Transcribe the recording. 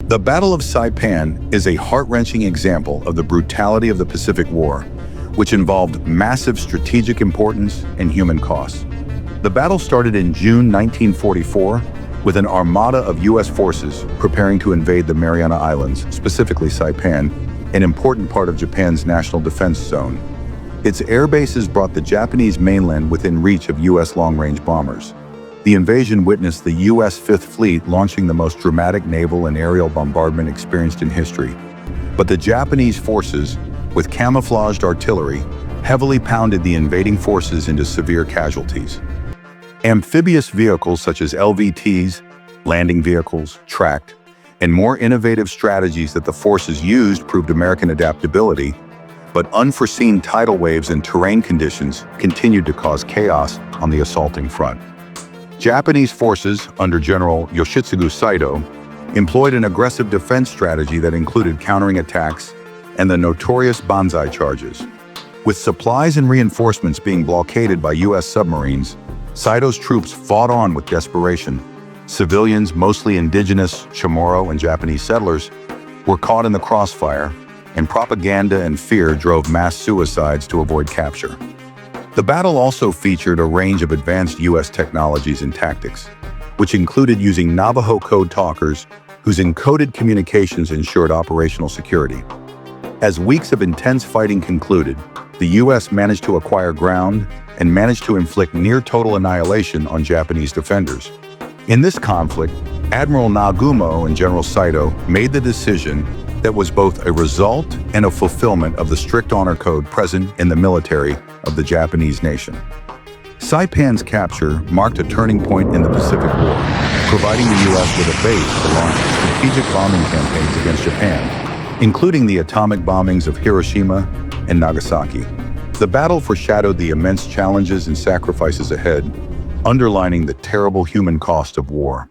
The Battle of Saipan is a heart-wrenching example of the brutality of the Pacific War, which involved massive strategic importance and human costs. The battle started in June 1944 with an armada of U.S. forces preparing to invade the Mariana Islands, specifically Saipan, an important part of Japan's national defense zone. Its air bases brought the Japanese mainland within reach of U.S. long-range bombers. The invasion witnessed the U.S. Fifth Fleet launching the most dramatic naval and aerial bombardment experienced in history. But the Japanese forces, with camouflaged artillery, heavily pounded the invading forces into severe casualties. Amphibious vehicles such as LVTs, landing vehicles, tracked, and more innovative strategies that the forces used proved American adaptability, but unforeseen tidal waves and terrain conditions continued to cause chaos on the assaulting front. Japanese forces, under General Yoshitsugu Saito, employed an aggressive defense strategy that included countering attacks and the notorious banzai charges. With supplies and reinforcements being blockaded by U.S. submarines, Saito's troops fought on with desperation. Civilians, mostly indigenous Chamorro and Japanese settlers, were caught in the crossfire, and propaganda and fear drove mass suicides to avoid capture. The battle also featured a range of advanced U.S. technologies and tactics, which included using Navajo code talkers whose encoded communications ensured operational security. As weeks of intense fighting concluded, the U.S. managed to acquire ground and managed to inflict near-total annihilation on Japanese defenders. In this conflict, Admiral Nagumo and General Saito made the decision that was both a result and a fulfillment of the strict honor code present in the military of the Japanese nation. Saipan's capture marked a turning point in the Pacific War, providing the U.S. with a base to launch strategic bombing campaigns against Japan, including the atomic bombings of Hiroshima and Nagasaki. The battle foreshadowed the immense challenges and sacrifices ahead, underlining the terrible human cost of war.